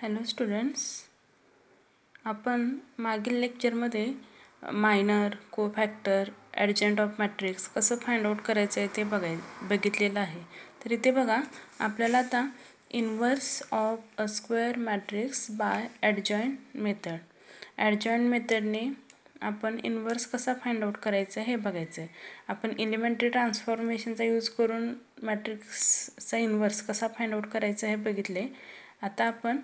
Hello students, आपण मागील लेक्चरमध्ये मायनर, कोफॅक्टर, ॲडजंट ऑफ मॅट्रिक्स कसं फाइंड आउट करायचं आहे ते बघितलेलं आहे. तर इथे बघा, आपल्याला आता inverse of a square matrix by adjoint method. Adjoint मेथडने आपण इन्व्हर्स कसा फाइंड आउट करायचा हे बघायचं आहे. आपण एलिमेंटरी ट्रान्सफॉर्मेशनचा यूज करून मॅट्रिक्सचा इन्व्हर्स कसा फाइंड आउट करायचा हे बघितले. आता आपण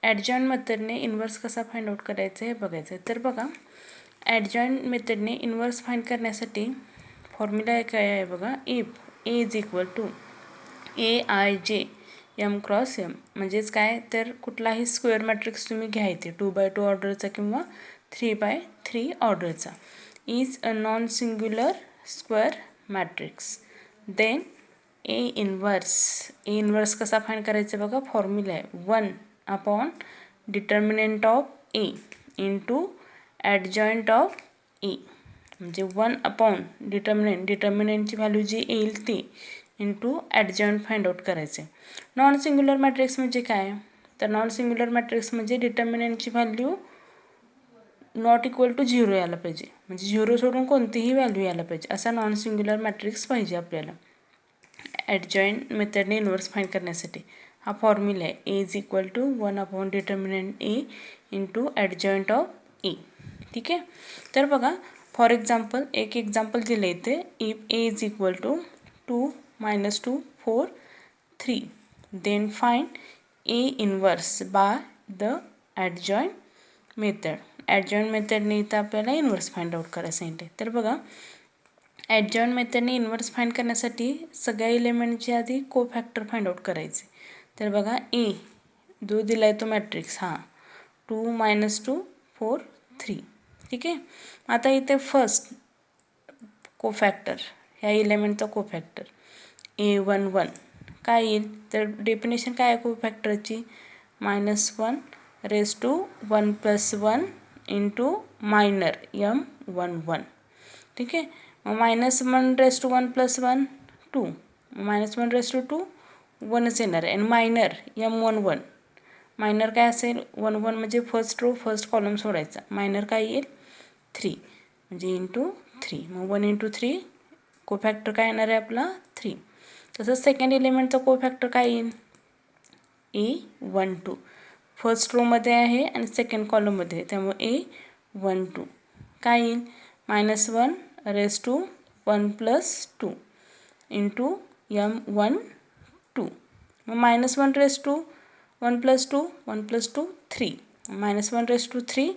ॲडजॉइंट मेथडने इन्व्हर्स कसा फाइंड आउट करायचं हे बघायचं आहे. तर बघा, ॲडजॉइंट मेथडने इन्व्हर्स फाइंड करण्यासाठी फॉर्म्युला काय आहे बघा. If A is equal to AIJ M cross M, म्हणजेच काय, तर कुठलाही स्क्वेअर मॅट्रिक्स तुम्ही घ्या इथे 2x2 ऑर्डरचा किंवा 3x3 ऑर्डरचा, is a non singular square matrix, then A inverse कसा फाइंड करायचा बघा. फॉर्म्युला आहे 1 upon determinant of A into adjoint of A, म्हणजे 1 अपॉन डिटर्मिनंटची व्हॅल्यू जी येईल ती इंटू ॲडजॉइंट फाइंड आउट करायचे. नॉन सिंग्युलर मॅट्रिक्स म्हणजे काय, तर नॉन सिंग्युलर मॅट्रिक्स म्हणजे डिटर्मिनंटची व्हॅल्यू नॉट इक्वल टू 0 यायला पाहिजे, म्हणजे 0 सोडून कोणतीही व्हॅल्यू यायला पाहिजे, असा नॉन सिंग्युलर मॅट्रिक्स पाहिजे आपल्याला ॲडजॉइंट मेथडने इन्व्हर्स फाइंड करण्यासाठी. हा फॉर्म्युला आहे A is equal to 1 upon determinant A into adjoint of A. ठीक आहे. तर बघा, फॉर एक्झाम्पल एक एक्झाम्पल दिलं इथे. If A is equal to 2 - 2 4 3, then find A inverse by the adjoint method. Adjoint मेथडने इथं आपल्याला इन्व्हर्स फाइंड आउट करायला सांगितले. तर बघा, ॲडजॉइंट मेथडने इन्व्हर्स फाइंड करण्यासाठी सगळ्या एलिमेंटच्या आधी कोफॅक्टर फाइंड आउट करायचे. तर बघा, ए जो दिला आहे तो मॅट्रिक्स, हा 2 - 2 4 3. ठीक आहे. आता इथे फर्स्ट कोफॅक्टर, ह्या एलिमेंटचा कोफॅक्टर A11 काय येईल, तर डेफिनेशन काय आहे कोफॅक्टरची, -1 + 1 इंटू मायनर M11. ठीक आहे. मग -1 + 1 + 1 2, -1 + 2 1च येणार आहे, आणि मायनर M11 मायनर काय असेल 11 म्हणजे फर्स्ट रो फर्स्ट कॉलम सोडायचा, मायनर काय येईल 3, म्हणजे इंटू 3. मग 1 × 3 कोफॅक्टर काय येणार आहे आपला 3. तसंच सेकंड एलिमेंटचा कोफॅक्टर काय येईल A12, फर्स्ट रोमध्ये आहे आणि सेकंड कॉलममध्ये आहे, त्यामुळे A12 काय येईल -1 + 1 + 2 इंटू M12. मग -1 + 1 + 2 1 + 2 3, -1 + 3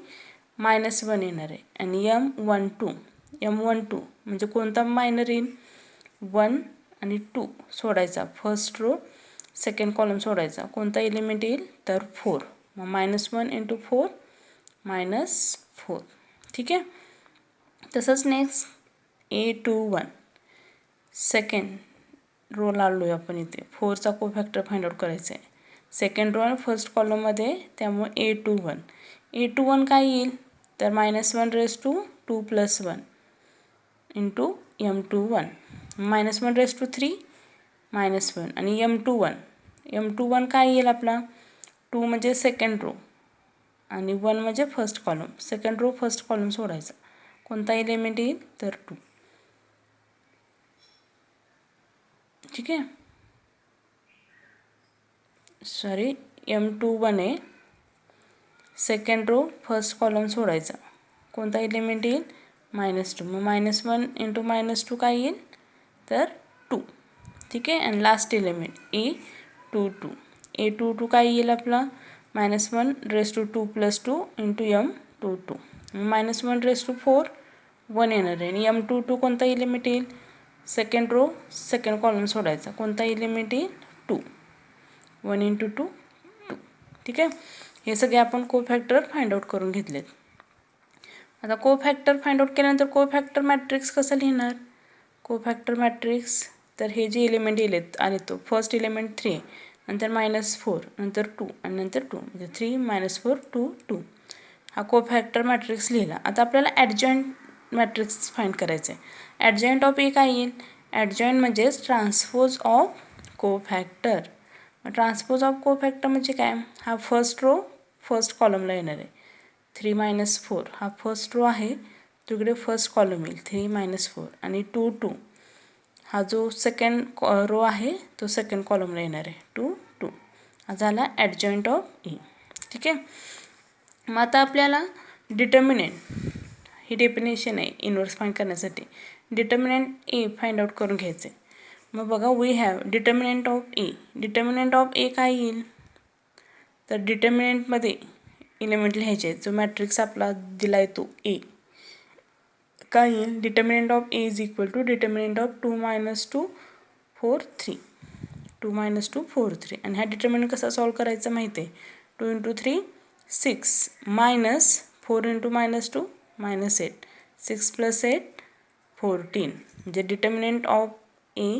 -1 येणार आहे, आणि M12 म्हणजे कोणता मायनर येईल 1 आणि 2 सोडायचा, फर्स्ट रो सेकंड कॉलम सोडायचा, कोणता एलिमेंट येईल तर 4. मग -1 × 4 -4. ठीक आहे. तसंच नेक्स्ट A21 सेकंड रो आलो आहे आपण इथे, 4चा कोफॅक्टर फाइंड आउट करायचा आहे, सेकंड रो आणि फर्स्ट कॉलममध्ये, त्यामुळे A21 काय येईल तर -1 + 2 + 1 इंटू M21, -1 + 3 -1, आणि M21 काय येईल आपला 2 म्हणजे सेकंड रो आणि 1 म्हणजे first column, second row first column सोडायचा, कोणता एलिमेंट येईल तर 2. ठीक आहे. सॉरी, M21 आहे, सेकंड रो फर्स्ट कॉलम सोडायचा, कोणता एलिमेंट येईल -2. मग -1 × -2 काय येईल तर 2. ठीक आहे. आणि लास्ट एलिमेंट A22 काय येईल आपला -1 + 2 + 2 इंटू M22. -1 = 4 1 येणार आहे, आणि M22 कोणता एलिमेंट येईल सेकंड रो सेकंड कॉलम सोडायचा, कोणता एलिमेंट येईल 2. 1 × 2 2. ठीक आहे. हे सगळे आपण कोफॅक्टर फाइंड आउट करून घेतलेत. आता कोफॅक्टर फाइंड आउट केल्यानंतर कोफॅक्टर मॅट्रिक्स कसं लिहिणार, कोफॅक्टर मॅट्रिक्स, तर हे जे एलिमेंट आले तो फर्स्ट एलिमेंट 3, नंतर -4, नंतर 2 आणि नंतर 2, म्हणजे 3 -4 2 2. हा कोफॅक्टर मॅट्रिक्स लिहिला. आता आपल्याला ॲडजॉइंट मॅट्रिक्स फाइंड करायचं आहे. ॲडजॉइंट ऑफ ए काय येईल, ॲडजॉइंट म्हणजेच ट्रान्सपोज ऑफ कोफॅक्टर, ट्रान्सपोज ऑफ कोफॅक्टर म्हणजे काय, हा फर्स्ट रो फर्स्ट कॉलमला येणार आहे. 3 - 4 हा फर्स्ट रो आहे, तिकडे फर्स्ट कॉलम येईल 3 - 4 आणि 2 2 हा जो सेकंड रो आहे तो सेकंड कॉलमला येणार आहे 2 2 हा झाला ॲडजॉइंट ऑफ ए. ठीक आहे. मग आता आपल्याला डिटर्मिनंट ही डेफिनेशन आहे इन्व्हर्स फाइंड करण्यासाठी. डिटर्मिनंट ए फाइंड आउट करून घ्यायचे. मग बघा we have determinant of A. Determinant of A काय येईल, तर डिटर्मिनंटमध्ये इलेमेंट लिहायचे. जो मॅट्रिक्स आपला दिला आहे तो ए काय येईल, determinant of A is equal to determinant of 2 - 2 4 3 2 - 2 4 3. आणि हा डिटर्मिनंट कसा सॉल्व करायचा माहिती आहे. 2 × 3 6 मायनस 4 × -2 -8 6 + 8 14. म्हणजे determinant of A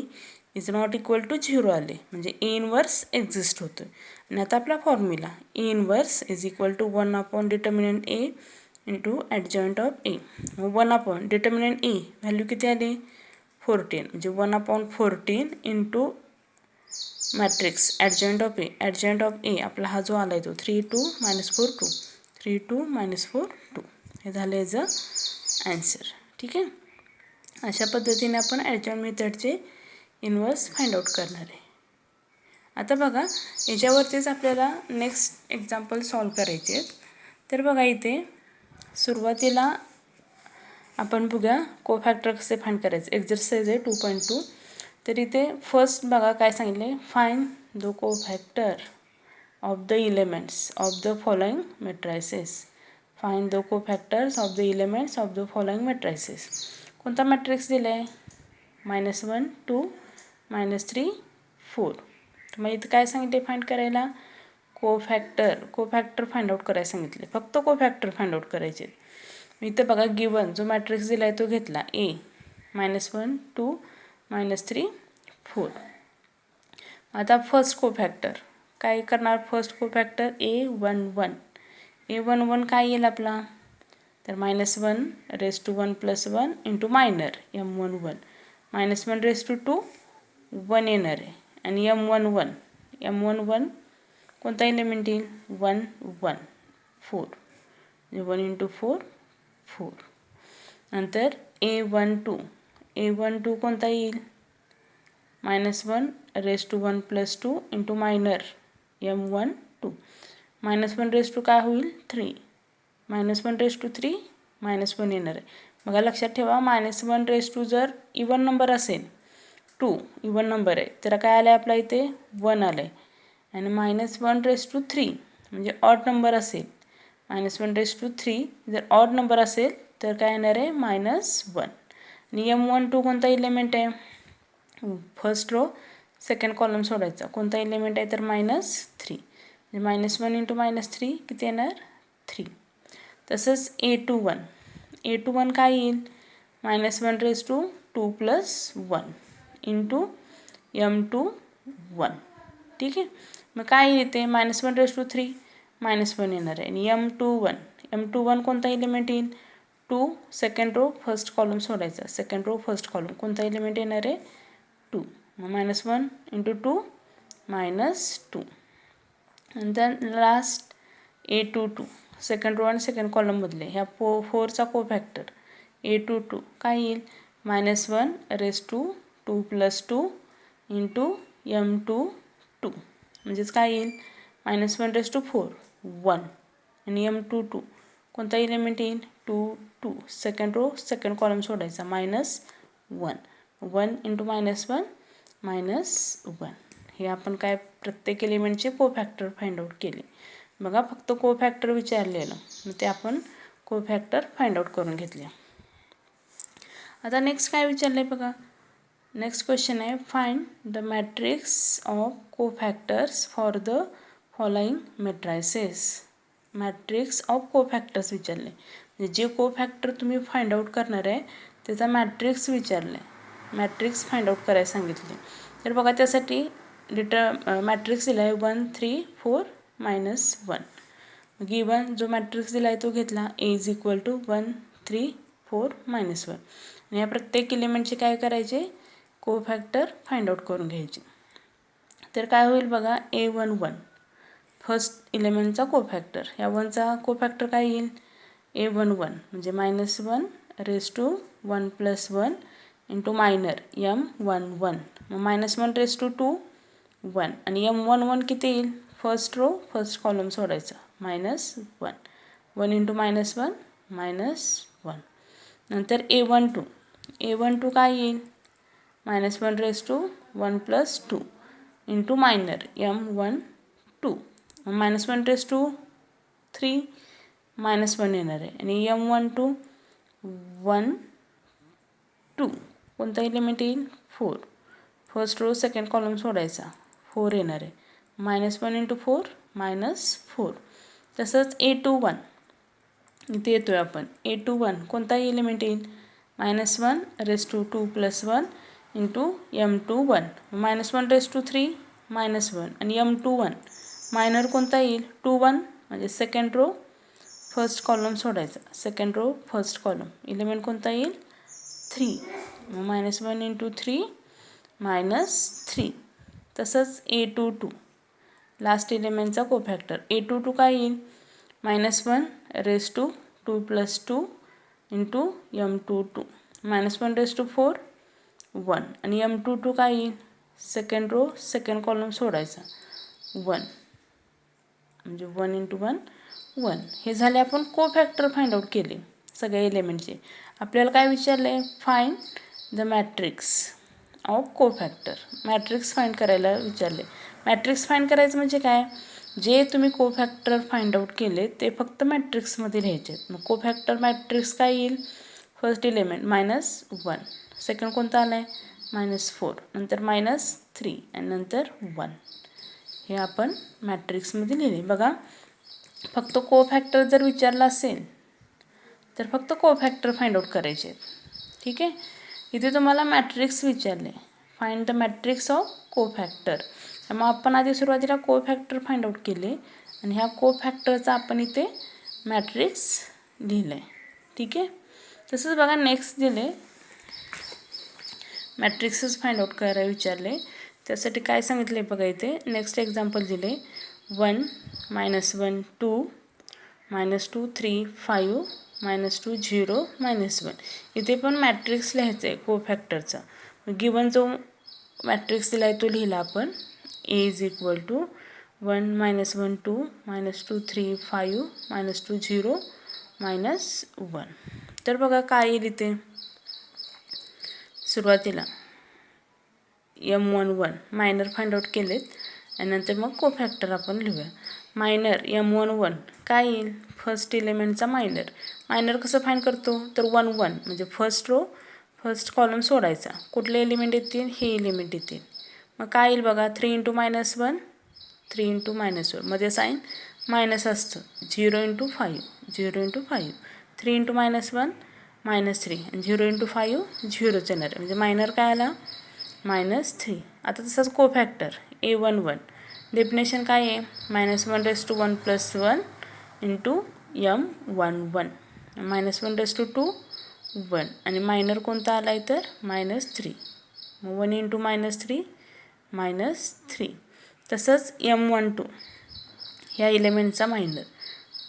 is not equal to 0 आले, म्हणजे ए इनवर्स एक्झिस्ट होतो. आणि आता आपला formula A inverse is equal to 1 determinant A into adjoint of A. 1 determinant A value किती आली 14, म्हणजे 1/14 into matrix adjoint of A. Adjoint of A आपला हा जो आला आहे तो 3 2 - 4 2 3 2 - 4 2 हे झालं याचं ॲन्सर. ठीक आहे. अशा पद्धतीने आपण ॲडजॉइंट मेथडचे इन्व्हर्स फाइंड आउट करणार आहे. आता बघा याच्यावरतीच आपल्याला नेक्स्ट एक्झाम्पल सॉल्व करायचे आहेत. तर बघा इथे सुरुवातीला आपण बघूया कोफॅक्टर कसे फाइंड करायचे. एक्झरसाइज आहे 2.2. तर इथे फर्स्ट बघा काय सांगितले, find the cofactor of the elements of the following matrices. Find the cofactors of the elements of the following matrices. कोणता मॅट्रिक्स दिला आहे, -1 2 -3 4. मग इथं काय सांगितले फाइंड करायला, कोफॅक्टर फाइंड आउट करायला सांगितले. फक्त कोफॅक्टर फाइंड आउट करायचे. इथं बघा गिवन जो मॅट्रिक्स दिला आहे तो घेतला ए -1 2 -3 4. आता फर्स्ट कोफॅक्टर काय करणार, फर्स्ट कोफॅक्टर A11. A11 काय येईल आपला, तर -1 + 1 इंटू मायनर M11 -1 / 2 1 येणार आहे. आणि M11 कोणता एलिमेंट येईल 1 1 4 म्हणजे 1 × 4 4. नंतर A12 कोणता येईल -1 / 1 + 2 इंटू मायनर M12 -1 / 2 काय होईल 3 -1 / 3 -1 येणार आहे. बघा लक्षात ठेवा -1 / 2 जर इवन नंबर असेल 2 इवन नंबर आहे तर काय आलं आहे आपल्या इथे 1 आलं आहे. आणि -1 / 3 म्हणजे ऑड नंबर असेल, -1 / 3 जर ऑड नंबर असेल तर काय येणार आहे -1. आणि M12 कोणता एलिमेंट आहे, फर्स्ट रो सेकंड कॉलम सोडायचा. कोणता एलिमेंट आहे तर -3 म्हणजे -1 × -3 किती येणार 3. तसंच A21 काय येईल -1 / 2 + 1 इंटू M21. ठीक आहे. मग काय येते -1 / 3 -1 येणार आहे. आणि M21 कोणता एलिमेंट येईल 2 सेकंड रो फर्स्ट कॉलम सोडायचा. सेकंड रो फर्स्ट कॉलम कोणता एलिमेंट येणार आहे 2. मग -1 × 2 -2. नंतर लास्ट A22 सेकंड रो आणि सेकंड कॉलममधले ह्या 4चा कोफॅक्टर A22 काय येईल -1 / 2 + 2 इंटू M22 म्हणजेच काय येईल -1 / 4 1 आणि M22 कोणता एलिमेंट येईल 2 2 सेकंड रो सेकंड कॉलम सोडायचा -1 1 इंटू -1 -1. हे आपण काय प्रत्येक एलिमेंटचे कोफॅक्टर फाइंड आउट केले. बघा फक्त कोफॅक्टर विचारलेलं, मग ते आपण कोफॅक्टर फाइंड आउट करून घेतले. आता नेक्स्ट काय विचारलं आहे बघा, नेक्स्ट क्वेश्चन आहे find the matrix of cofactors for the following matrices. Matrix of cofactors विचारले, म्हणजे जे कोफॅक्टर तुम्ही फाइंड आउट करणार आहे त्याचा मॅट्रिक्स विचारले, मॅट्रिक्स फाइंड आउट करायला सांगितले. तर बघा त्यासाठी मॅट्रिक्स दिला आहे 1 3 4 -1. गिवन जो मॅट्रिक्स दिला आहे तो घेतला A = 1 3 4 -1. आणि या प्रत्येक एलिमेंटचे काय करायचे कोफॅक्टर फाइंड आउट करून घ्यायचे. तर काय होईल बघा, A11 फर्स्ट इलेमेंटचा कोफॅक्टर. या 1चा कोफॅक्टर काय येईल, A11 म्हणजे -1 raise to 1 + 1 into minor M11 मग -1 रेज टू 2 1 आणि M11 किती येईल, फर्स्ट रो फर्स्ट कॉलम सोडायचा -1 1 इंटू -1 -1. नंतर A12 काय येईल, -1 raise to 1 + 2 into minor M12 -1 raise to 3 -1 येणार आहे आणि M12 1 2 कोणता एलिमेंट येईल, 4 फर्स्ट रो सेकंड कॉलम सोडायचा 4 येणार आहे -1 इंटू 4 -4. तसंच A21 इथे येतोय आपण, A21 कोणता एलिमेंट येईल, -1 raise to 2 + 1 into M21 -1 raise to 3 -1 आणि M21 मायनर कोणता येईल, 21 म्हणजे सेकंड रो फर्स्ट कॉलम सोडायचा second row first column element कोणता येईल, 3 -1 इंटू 3 -3. तसंच A22 लास्ट एलिमेंटचा कोफॅक्टर A22 काय येईल, -1 raise to 2 + 2 into M22 -1 raise to 4 1 आणि M22 काय येईल, सेकंड रो सेकंड कॉलम सोडायचा 1 म्हणजे 1 इंटू 1 1. हे झाले आपण कोफॅक्टर फाइंड आउट केले सगळ्या एलिमेंटचे. आपल्याला काय विचारलं आहे, find the matrix of cofactor. Matrix find करायला विचारले. मॅट्रिक्स फाइंड करायचं म्हणजे काय, जे तुम्ही कोफॅक्टर फाइंड आउट केले ते फक्त मॅट्रिक्समध्ये लिहायचे आहेत. मग कोफॅक्टर मॅट्रिक्स काय येईल, फर्स्ट एलिमेंट -1 सेकंड कोणता आला आहे, -4 नंतर -3 आणि नंतर 1. हे आपण मॅट्रिक्समध्ये लिहिले. बघा फक्त कोफॅक्टर जर विचारला असेल तर फक्त कोफॅक्टर फाइंड आउट करायचे आहेत. ठीक आहे, इथे तुम्हाला मॅट्रिक्स विचारले, फाइंड द मॅट्रिक्स ऑफ कोफॅक्टर. मग आपण आधी सुरुवातीला कोफॅक्टर फाइंड आउट केले आणि ह्या कोफॅक्टरचा आपण इथे मॅट्रिक्स लिहिलं आहे. ठीक आहे, तसंच बघा नेक्स्ट दिले, मॅट्रिक्सच फाइंड आउट करायला विचारले. त्यासाठी काय सांगितले बघा, इथे नेक्स्ट एक्झाम्पल दिले 1 -1 2 -2 3 5 -2 0 -1. इथे पण मॅट्रिक्स लिहायचं आहे कोफॅक्टरचा. गिवन जो मॅट्रिक्स दिला आहे तो लिहिला आपण, A = 1 -1 2 -2 3 5 -2 0 -1. तर बघा काय येईल इथे, सुरुवातीला M11 मायनर फाइंड आउट केलेत आणि नंतर मग कोफॅक्टर आपण लिहूया. मायनर M11 काय येईल, फर्स्ट एलिमेंटचा मायनर कसं फाइंड करतो, तर 1 1 म्हणजे फर्स्ट रो फर्स्ट कॉलम सोडायचा. कुठले एलिमेंट येतील, हे एलिमेंट येतील. मग काय येईल बघा, 3 इंटू -1 3 इंटू -1 मध्ये साईन मायनस असतं, 0 इंटू 5 0 इंटू 5 3 इंटू -1 -3 आणि 0 इंटू 5 0च येणार म्हणजे मायनर काय आला, -3. आता तसंच कोफॅक्टर A11 डेफिनेशन काय आहे, -1 raise to 1 + 1 into M11 -1 raise to 2 1 आणि मायनर कोणता आला आहे तर -3 मग 1 इंटू -3 -3. तसंच M12 ह्या एलिमेंटचा मायनर.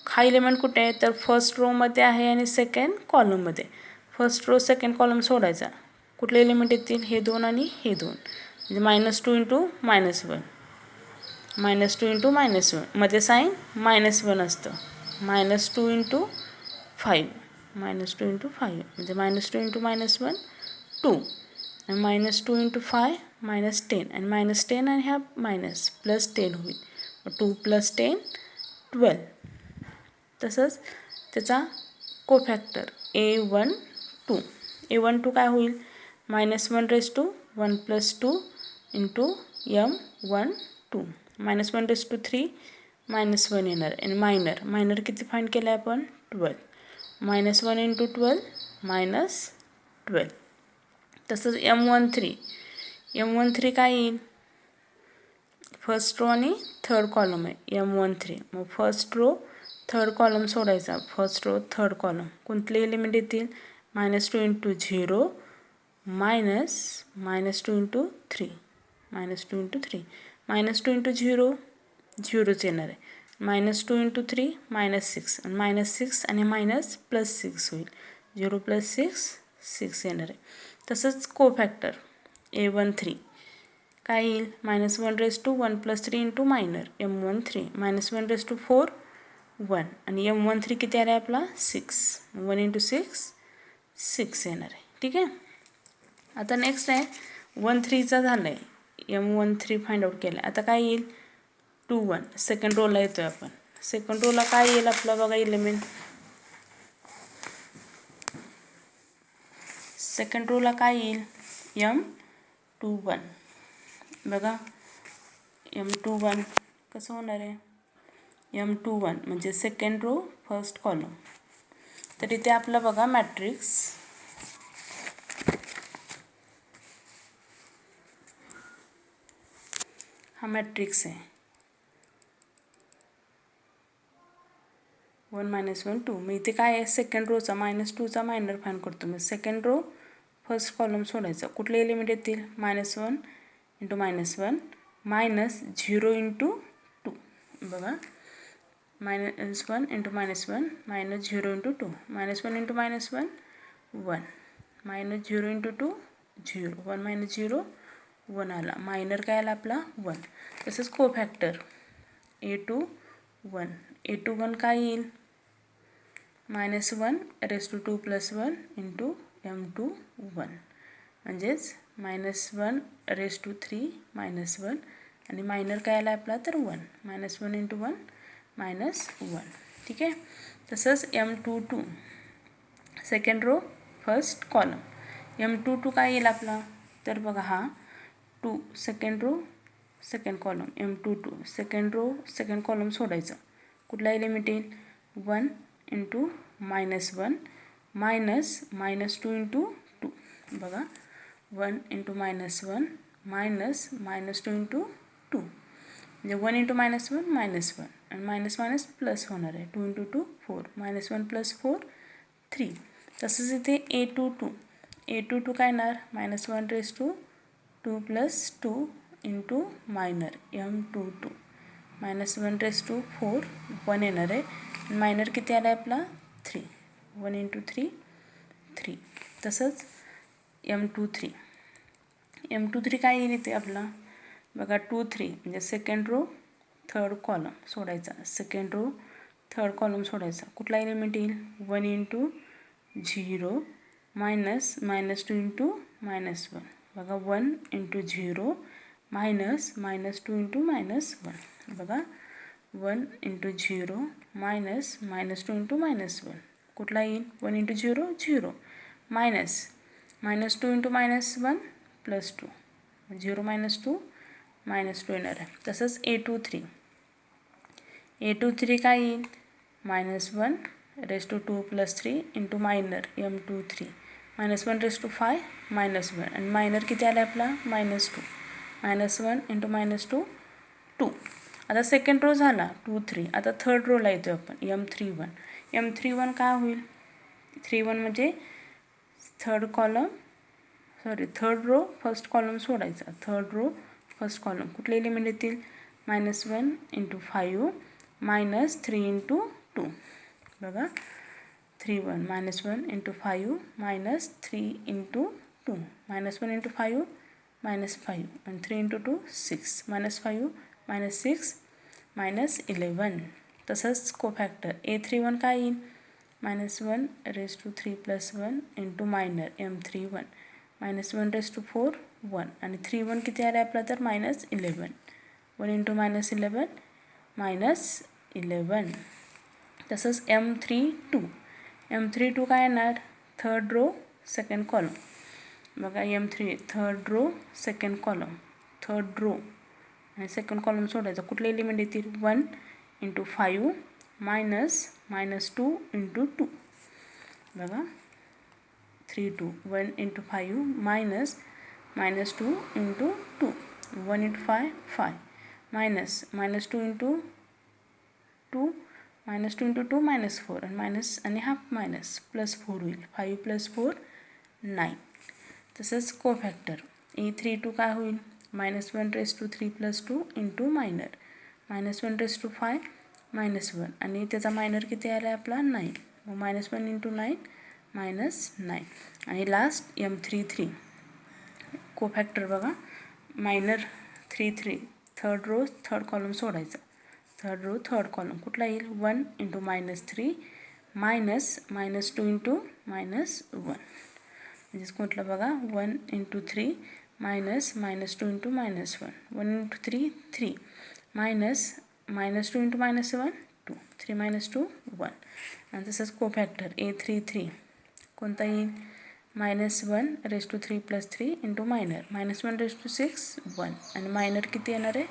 हा एलिमेंट कुठे आहे तर फर्स्ट रोमध्ये आहे आणि सेकंड कॉलममध्ये. फर्स्ट रो सेकंड कॉलम सोडायचा. कुठले एलिमेंट येतील, हे 2 आणि हे 2 म्हणजे -2 इंटू -1 -2 इंटू -1 मध्ये साईन -1 असतं, -2 इंटू 5 -2 इंटू 5 म्हणजे -2 इंटू -1 2 आणि -2 इंटू 5 -10 आणि -10 आणि ह्या मायनस +10 होईल, 2 + 10 12. तसंच त्याचा कोफॅक्टर A12 काय होईल, -1 raise to 1 + 2 into M12 -1 raise to 3 -1 येणार आणि मायनर किती फाइंड केलं आहे आपण, 12 -1 इंटू 12 -12. तसंच M13 काय येईल, फर्स्ट रो आणि थर्ड कॉलम आहे M13 मग फर्स्ट रो थर्ड कॉलम सोडायचा, फर्स्ट रो थर्ड कॉलम कोणते एलिमेंट येतील, -2 इंटू 0 -2 इंटू 3 -2 इंटू 3 -2 इंटू 0 झिरोच येणार आहे. -2 इंटू 3 -6 आणि -6 आणि मायनस +6 होईल. 0 + 6 6 येणार आहे. तसंच कोफॅक्टर A13 काय येईल -1 + 3 इंटू मायनर M13 -1 ^ 4 1 आणि M13 किती आला आहे आपला 6 1 इंटू 6 6 येणार आहे. ठीक आहे. आता नेक्स्ट आहे 13चा झाला आहे M13 फाइंड आउट केला. आता काय येईल 2 1 सेकंड रोला येतो आहे आपण. सेकंड रोला काय येईल आपला बघा इलेमेंट. सेकंड रोला काय येईल M21 बघा. M21 कसं होणार आहे M21 म्हणजे सेकंड रो फर्स्ट कॉलम. तर इथे आपला बघा मॅट्रिक्स हा मॅट्रिक्स आहे 1 -1 2. मग इथे काय आहे सेकंड रोचा -2चा मायनर फाइंड करतो. मग सेकंड रो फर्स्ट कॉलम सोडायचा. कुठले एलिमेंट येतील -1 इंटू -1 -0 इंटू 2 बघा. -1 इंटू -1 -0 इंटू 2 -1 इंटू -1 1 -0 इंटू 2 0 1 - 0 1 आला. मायनर काय आला आपला 1. तसंच कोफॅक्टर A21 A21 काय येईल -1 ^ 2 + 1 इंटू M21 म्हणजेच -1 ^ 3 -1 आणि मायनर काय आला आपला तर 1 -1 इंटू 1 -1. ठीक आहे. तसंच M22 second row first column. M22 काय येईल आपला तर बघा हा 2 second row second column M22 second row second column सोडायचा. कुठला एलिमेंट येईल 1 इंटू -1 -2 इंटू 2 बघा. 1 इंटू -1 -2 इंटू 2 म्हणजे 1 इंटू -1 -1 आणि मायनस प्लस होणार आहे. 2 इंटू 2 4 -1 + 4 3. तसंच इथे A22 काय येणार -1 ^ 2 + 2 इंटू मायनर M22 -1 ^ 4 1 येणार आहे. मायनर किती आला आहे आपला 3 1 इंटू 3 3. तसंच M23 काय येईल इथे आपला बघा 2 3 म्हणजे सेकंड रो थर्ड कॉलम सोडायचा. सेकंड रो थर्ड कॉलम सोडायचा. कुठला एलिमेंट येईल 1 इंटू 0 -2 इंटू -1 बघा. 1 इंटू 0 -2 इंटू -1 बघा. 1 इंटू 0 -2 इंटू -1 कुठला येईल 1 इंटू 0 0 -2 इंटू -1 +2 0 -2 -2 येणार आहे. तसंच A23 काय येईल -1 ^ 2 + 3 इंटू मायनर M23 -1 ^ 5 -1 आणि मायनर किती आला आपला -2 -1 इंटू -2 2. आता सेकंड रो झाला 2 3. आता थर्ड रोला येतो आपण M31 काय होईल 31 म्हणजे थर्ड रो फर्स्ट कॉलम सोडायचा. थर्ड रो फर्स्ट कॉलम कुठले एलिमेंट येतील -1 इंटू 5 -3 इंटू 2 बघा. 31 -1 इंटू 5 -3 इंटू 2 -1 इंटू 5 -5 आणि 3 इंटू 2 6 -5 -6 -11. तसंच कोफॅक्टर A31 काय येईल -1 ^ 3 + 1 इंटू मायनर M31 -1 ^ 4 1 आणि 3 1 किती आले आपला तर -11 1 इंटू -11 -11. तसंच M32 काय येणार थर्ड रो सेकंड कॉलम बघा. M3 third row second column third row आणि सेकंड कॉलम सोडायचा. कुठले एलिमेंट येतील 1 इंटू 5 -2 इंटू 2 बघा. 3 2 1 into 5 -2 into 2 1 into 5 5 -2 into 2 -2 into 2 -4 आणि आणि हाफ +4 होईल 5 + 4 9. तसंच कोफॅक्टर A32 काय होईल -1^3 + 2 इंटू मायनर -1^5 -1 आणि त्याचा मायनर किती आला आहे आपला 9. मग -1 इंटू 9 -9 आणि लास्ट M33 कोफॅक्टर बघा minor 3 third row third column सोडायचा. थर्ड रो थर्ड कॉलम कुठला येईल 1 इंटू -3 -2 इंटू -1 म्हणजेच कुठलं बघा 1 इंटू 3 -2 इंटू -1 1 इंटू 3 3 -2 इंटू -1 2 3 -2 1 आणि तसंच कोफॅक्टर A33 कोणता येईल -1^3 + 3 इंटू मायनर -1^6 1 आणि मायनर किती येणार आहे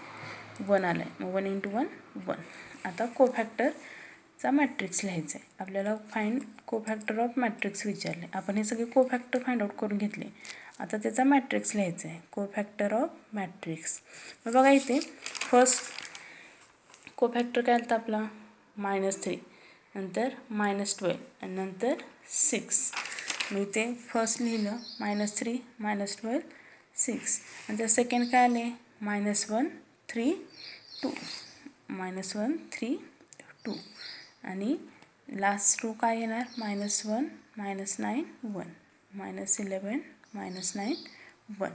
1 आला आहे. मग 1 इंटू 1 1. आता कोफॅक्टरचा मॅट्रिक्स लिहायचा आहे आपल्याला. फाइंड कोफॅक्टर ऑफ मॅट्रिक्स विचारले. आपण हे सगळे कोफॅक्टर फाइंड आउट करून घेतले. आता त्याचा मॅट्रिक्स लिहायचा आहे कोफॅक्टर ऑफ मॅट्रिक्स. मग बघा इथे फर्स्ट कोफॅक्टर काय आलं आपला -3 नंतर -12 आणि नंतर 6. मी इथे फर्स्ट लिहिलं -3 -12 6 आणि त्या सेकंड काय आले -1 3 2 -1 3 2 आणि लास्ट रो काय येणार -1 -9 1 -11 -9 1.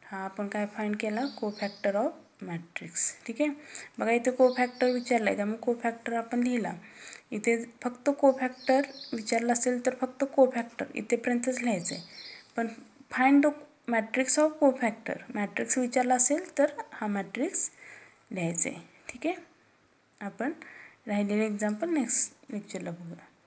हा आपण काय फाइंड केला कोफॅक्टर ऑफ मॅट्रिक्स. ठीक आहे. बघा इथे कोफॅक्टर विचारला आहे त्यामुळे कोफॅक्टर आपण लिहिला. इथे फक्त कोफॅक्टर विचारलं असेल तर फक्त कोफॅक्टर इथेपर्यंतच लिहायचं आहे. पण find the matrix of cofactor matrix विचारला असेल तर हा मॅट्रिक्स लिहायचा आहे. ठीक आहे. आपण राहिलेले एक्झाम्पल नेक्स्ट लेक्चरला बघूया.